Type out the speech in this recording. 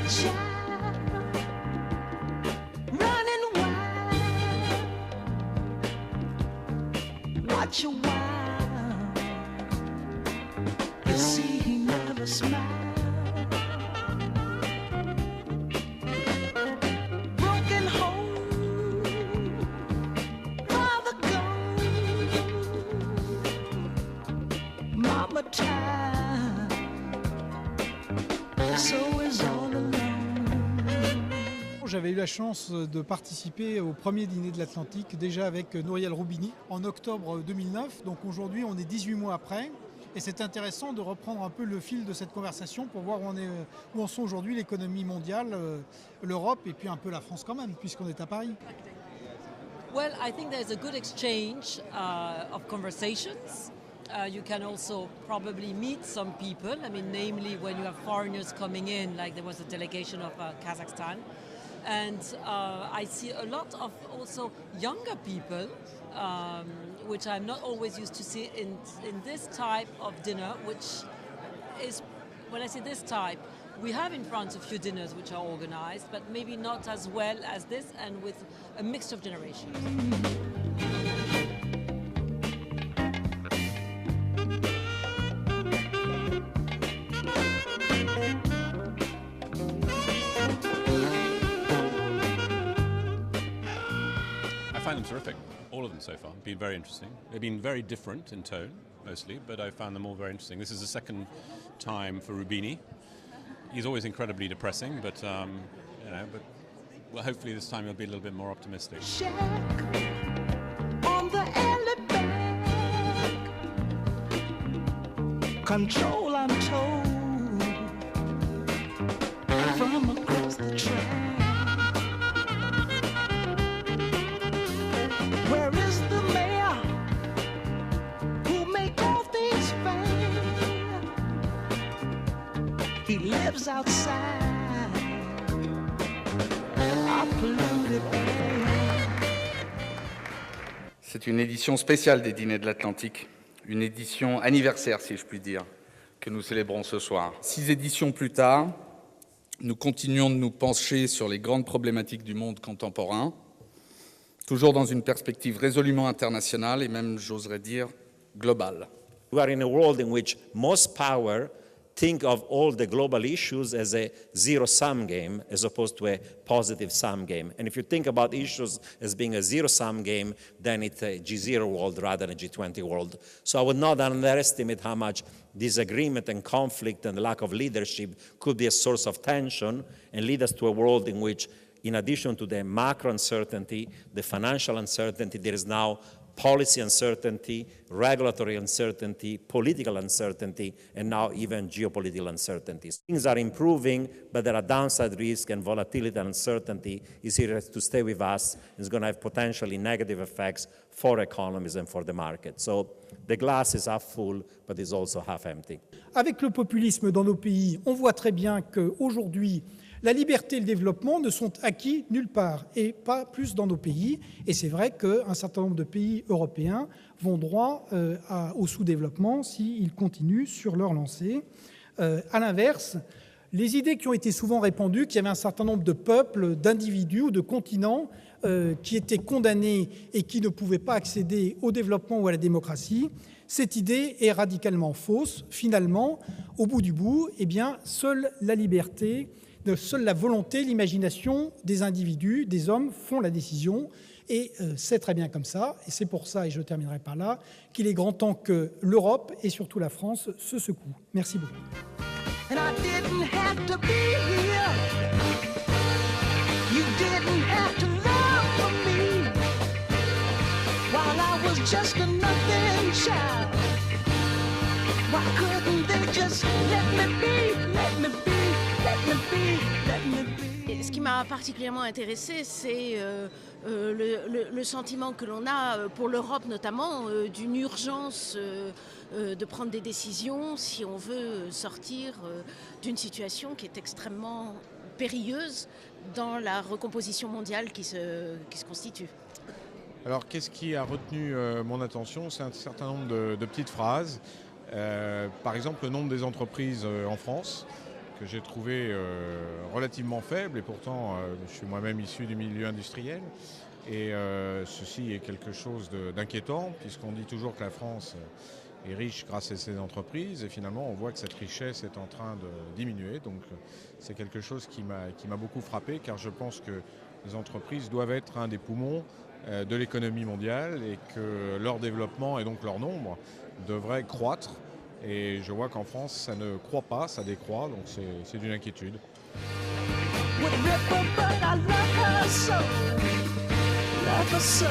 child running wild. Watch your wild. You see, he never smiled. Broken home, father gone, mama tired, so is all alone. J'avais eu la chance de participer au premier dîner de l'Atlantique, déjà avec Nouriel Roubini, en octobre 2009. Donc aujourd'hui, on est 18 mois après. Et c'est intéressant de reprendre un peu le fil de cette conversation pour voir où en sont aujourd'hui l'économie mondiale, l'Europe et puis un peu la France quand même, puisqu'on est à Paris. Well, I think there's a good exchange of conversations. You can also probably meet some people. I mean, namely when you have foreigners coming in, like there was a delegation of Kazakhstan. And I see a lot of also younger people, which I'm not always used to see in this type of dinner, which is, when I say this type, we have in France a few dinners which are organized, but maybe not as well as this and with a mix of generations. I find them terrific, all of them so far. Been very interesting. They've been very different in tone, mostly, but I found them all very interesting. This is the second time for Roubini. He's always incredibly depressing, but well, hopefully this time he'll be a little bit more optimistic. Shack on the alley back. Control, I'm told, from across the track. Where is the mayor who make all things fair? He lives outside our polluted air. C'est une édition spéciale des Dîners de l'Atlantique, une édition anniversaire, si je puis dire, que nous célébrons ce soir. 6 éditions plus tard, nous continuons de nous pencher sur les grandes problématiques du monde contemporain, toujours dans une perspective résolument internationale et même, j'oserais dire, globale. We are in a world in which most power think of all the global issues as a zero-sum game as opposed to a positive-sum game. And if you think about issues as being a zero-sum game, then it's a G0 world rather than a G20 world. So I would not underestimate how much disagreement and conflict and lack of leadership could be a source of tension and lead us to a world in which, in addition to the macro uncertainty, the financial uncertainty, there is now policy uncertainty, regulatory uncertainty, political uncertainty, and now even geopolitical uncertainties. Things are improving, but there are downside risks, and volatility and uncertainty is here to stay with us. It's going to have potentially negative effects for economies and for the market. So the glass is half full, but it's also half empty. Avec le populisme dans nos pays, on voit très bien qu'aujourd'hui, la liberté et le développement ne sont acquis nulle part, et pas plus dans nos pays. Et c'est vrai qu'un certain nombre de pays européens vont droit au sous-développement s'ils continuent sur leur lancée. À l'inverse, les idées qui ont été souvent répandues, qu'il y avait un certain nombre de peuples, d'individus ou de continents qui étaient condamnés et qui ne pouvaient pas accéder au développement ou à la démocratie, cette idée est radicalement fausse. Finalement, au bout du bout, eh bien, seule la liberté, seule la volonté, l'imagination des individus, des hommes font la décision. Et c'est très bien comme ça. Et c'est pour ça, et je terminerai par là, qu'il est grand temps que l'Europe et surtout la France se secouent. Merci beaucoup. And I didn't have to be here. You didn't have to love for me. While I was just a nothing child. Why couldn't they just let me be, let me be, let me be, let me be? Et ce qui m'a particulièrement intéressée, c'est le sentiment que l'on a pour l'Europe notamment, d'une urgence de prendre des décisions si on veut sortir d'une situation qui est extrêmement périlleuse dans la recomposition mondiale qui se constitue. Alors, qu'est-ce qui a retenu mon attention? C'est un certain nombre de petites phrases. Par exemple, le nombre des entreprises en France. que j'ai trouvé relativement faible, et pourtant je suis moi-même issu du milieu industriel. Et ceci est quelque chose d'inquiétant, puisqu'on dit toujours que la France est riche grâce à ses entreprises, et finalement on voit que cette richesse est en train de diminuer. Donc c'est quelque chose qui m'a beaucoup frappé, car je pense que les entreprises doivent être un des poumons de l'économie mondiale, et que leur développement et donc leur nombre devrait croître. Et je vois qu'en France, ça ne croît pas, ça décroît, donc c'est d'une inquiétude. Would rip her, but I love her so,